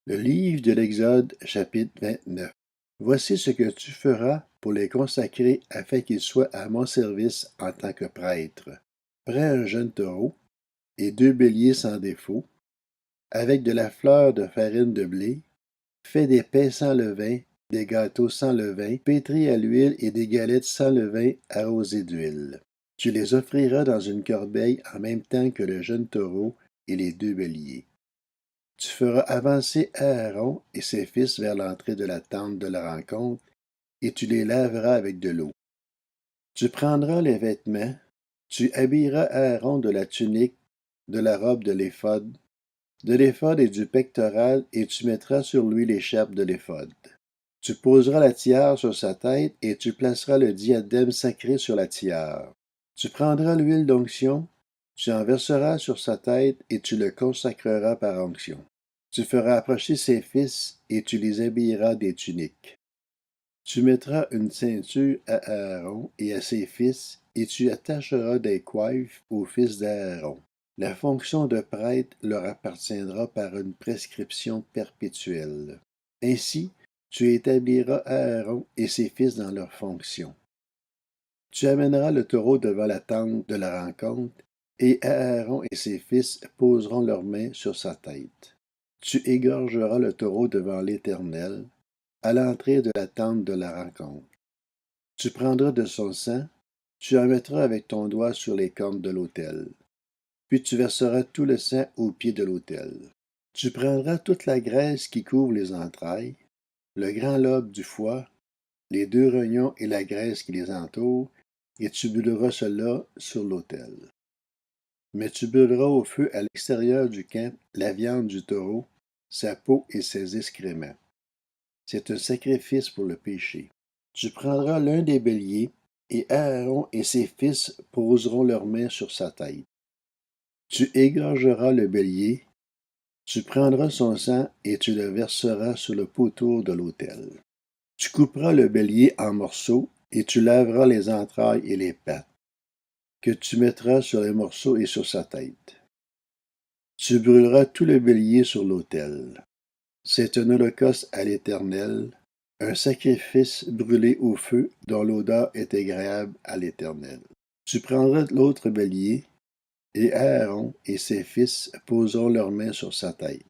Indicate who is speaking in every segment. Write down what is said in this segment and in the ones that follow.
Speaker 1: Le livre de l'Exode, chapitre 29. Voici ce que tu feras pour les consacrer afin qu'ils soient à mon service en tant que prêtres. Prends un jeune taureau et 2 béliers sans défaut, avec de la fleur de farine de blé, fais des pains sans levain, des gâteaux sans levain, pétris à l'huile et des galettes sans levain arrosées d'huile. Tu les offriras dans une corbeille en même temps que le jeune taureau et les 2 béliers. Tu feras avancer Aaron et ses fils vers l'entrée de la tente de la rencontre, et tu les laveras avec de l'eau. Tu prendras les vêtements, tu habilleras Aaron de la tunique, de la robe de l'éphod et du pectoral, et tu mettras sur lui l'écharpe de l'éphod. Tu poseras la tiare sur sa tête, et tu placeras le diadème sacré sur la tiare. Tu prendras l'huile d'onction, tu en verseras sur sa tête, et tu le consacreras par onction. Tu feras approcher ses fils, et tu les habilleras des tuniques. Tu mettras une ceinture à Aaron et à ses fils, et tu attacheras des coiffes aux fils d'Aaron. La fonction de prêtre leur appartiendra par une prescription perpétuelle. Ainsi, tu établiras Aaron et ses fils dans leurs fonctions. Tu amèneras le taureau devant la tente de la rencontre, et Aaron et ses fils poseront leurs mains sur sa tête. Tu égorgeras le taureau devant l'Éternel, à l'entrée de la tente de la rencontre. Tu prendras de son sang, tu en mettras avec ton doigt sur les cornes de l'autel. Puis tu verseras tout le sang au pied de l'autel. Tu prendras toute la graisse qui couvre les entrailles, le grand lobe du foie, les 2 rognons et la graisse qui les entoure, et tu brûleras cela sur l'autel. Mais tu brûleras au feu à l'extérieur du camp la viande du taureau, sa peau et ses excréments. C'est un sacrifice pour le péché. Tu prendras l'un des béliers, et Aaron et ses fils poseront leurs mains sur sa tête. Tu égorgeras le bélier, tu prendras son sang et tu le verseras sur le pourtour de l'autel. Tu couperas le bélier en morceaux, et tu laveras les entrailles et les pattes, que tu mettras sur les morceaux et sur sa tête. Tu brûleras tout le bélier sur l'autel. C'est un holocauste à l'Éternel, un sacrifice brûlé au feu dont l'odeur est agréable à l'Éternel. Tu prendras l'autre bélier, et Aaron et ses fils poseront leurs mains sur sa tête.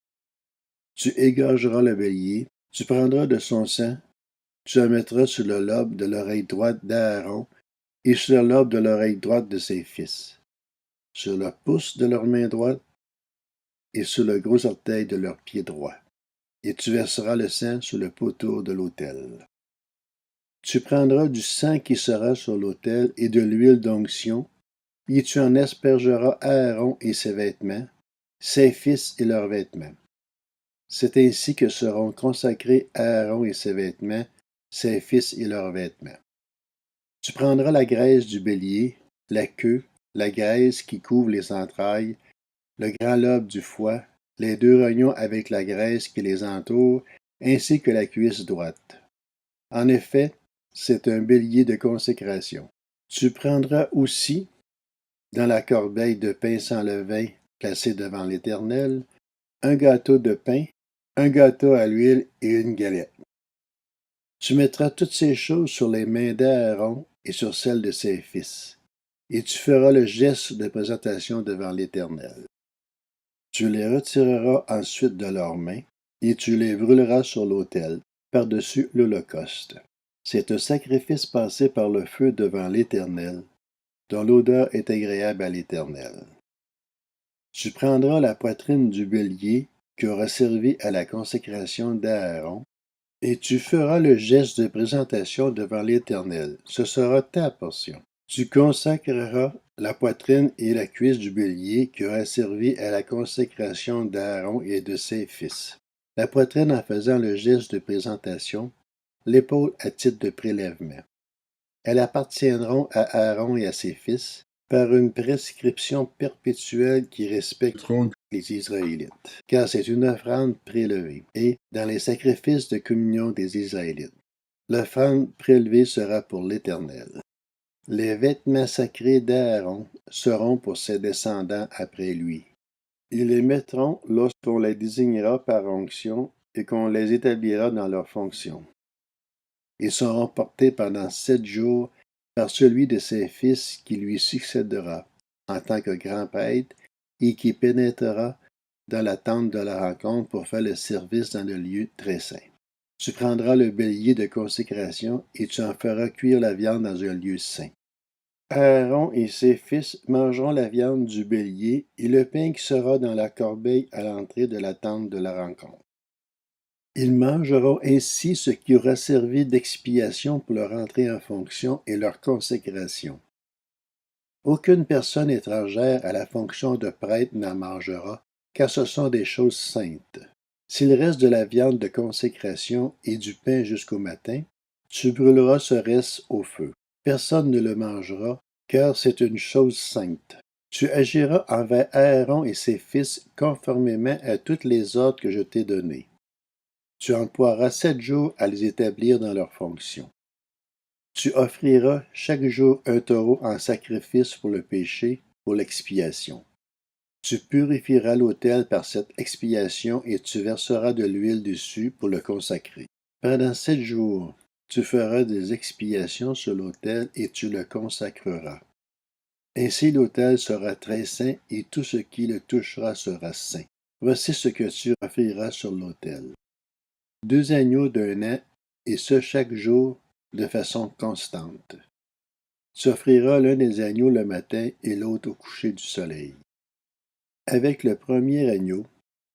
Speaker 1: Tu égorgeras le bélier, tu prendras de son sang, tu en mettras sur le lobe de l'oreille droite d'Aaron et sur le lobe de l'oreille droite de ses fils, sur le pouce de leur main droite et sur le gros orteil de leur pied droit. Et tu verseras le sang sur le pourtour de l'autel. Tu prendras du sang qui sera sur l'autel et de l'huile d'onction, et tu en aspergeras Aaron et ses vêtements, ses fils et leurs vêtements. C'est ainsi que seront consacrés Aaron et ses vêtements, ses fils et leurs vêtements. Tu prendras la graisse du bélier, la queue, la graisse qui couvre les entrailles, le grand lobe du foie, les 2 rognons avec la graisse qui les entoure, ainsi que la cuisse droite. En effet, c'est un bélier de consécration. Tu prendras aussi, dans la corbeille de pain sans levain placée devant l'Éternel, un gâteau de pain, un gâteau à l'huile et une galette. Tu mettras toutes ces choses sur les mains d'Aaron et sur celles de ses fils, et tu feras le geste de présentation devant l'Éternel. Tu les retireras ensuite de leurs mains, et tu les brûleras sur l'autel, par-dessus l'holocauste. C'est un sacrifice passé par le feu devant l'Éternel, dont l'odeur est agréable à l'Éternel. Tu prendras la poitrine du bélier qui aura servi à la consécration d'Aaron, et tu feras le geste de présentation devant l'Éternel. Ce sera ta portion. Tu consacreras la poitrine et la cuisse du bélier qui aura servi à la consécration d'Aaron et de ses fils. La poitrine en faisant le geste de présentation, l'épaule à titre de prélèvement. Elles appartiendront à Aaron et à ses fils par une prescription perpétuelle qui respecteront les Israélites, car c'est une offrande prélevée, et dans les sacrifices de communion des Israélites. L'offrande prélevée sera pour l'Éternel. Les vêtements sacrés d'Aaron seront pour ses descendants après lui. Ils les mettront lorsqu'on les désignera par onction et qu'on les établira dans leurs fonctions. Ils seront portés pendant 7 jours par celui de ses fils qui lui succédera en tant que grand prêtre et qui pénétrera dans la tente de la rencontre pour faire le service dans le lieu très saint. Tu prendras le bélier de consécration et tu en feras cuire la viande dans un lieu saint. Aaron et ses fils mangeront la viande du bélier et le pain qui sera dans la corbeille à l'entrée de la tente de la rencontre. Ils mangeront ainsi ce qui aura servi d'expiation pour leur entrée en fonction et leur consécration. Aucune personne étrangère à la fonction de prêtre n'en mangera, car ce sont des choses saintes. S'il reste de la viande de consécration et du pain jusqu'au matin, tu brûleras ce reste au feu. Personne ne le mangera, car c'est une chose sainte. Tu agiras envers Aaron et ses fils conformément à toutes les ordres que je t'ai donnés. Tu emploieras 7 jours à les établir dans leurs fonctions. Tu offriras chaque jour un taureau en sacrifice pour le péché, pour l'expiation. Tu purifieras l'autel par cette expiation et tu verseras de l'huile dessus pour le consacrer. Pendant 7 jours, tu feras des expiations sur l'autel et tu le consacreras. Ainsi l'autel sera très saint et tout ce qui le touchera sera saint. Voici ce que tu offriras sur l'autel. 2 agneaux d'1 an, et ce chaque jour de façon constante. Tu offriras l'un des agneaux le matin et l'autre au coucher du soleil. Avec le premier agneau,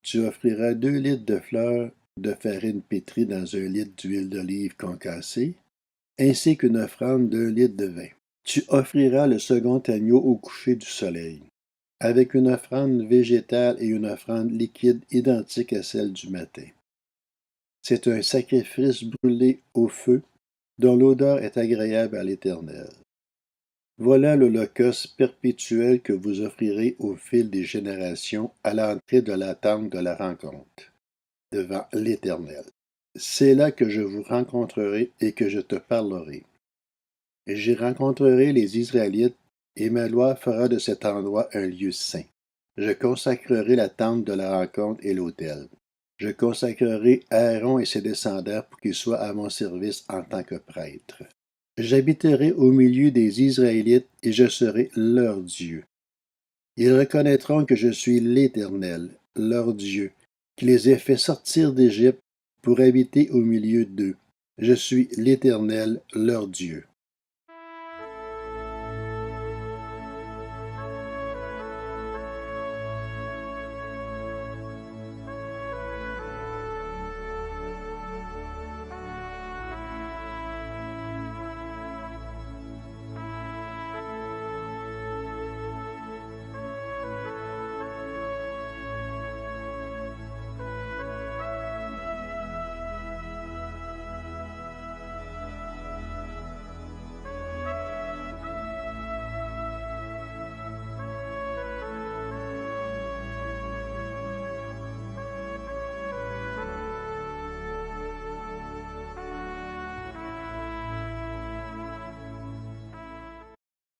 Speaker 1: tu offriras 2 litres de fleurs de farine pétrie dans 1 litre d'huile d'olive concassée, ainsi qu'une offrande d'1 litre de vin. Tu offriras le second agneau au coucher du soleil, avec une offrande végétale et une offrande liquide identique à celle du matin. C'est un sacrifice brûlé au feu, dont l'odeur est agréable à l'Éternel. Voilà l'holocauste perpétuel que vous offrirez au fil des générations à l'entrée de la tente de la rencontre, devant l'Éternel. C'est là que je vous rencontrerai et que je te parlerai. Et j'y rencontrerai les Israélites, et ma loi fera de cet endroit un lieu saint. Je consacrerai la tente de la rencontre et l'autel. Je consacrerai Aaron et ses descendants pour qu'ils soient à mon service en tant que prêtres. J'habiterai au milieu des Israélites et je serai leur Dieu. Ils reconnaîtront que je suis l'Éternel, leur Dieu, qui les ai fait sortir d'Égypte pour habiter au milieu d'eux. Je suis l'Éternel, leur Dieu.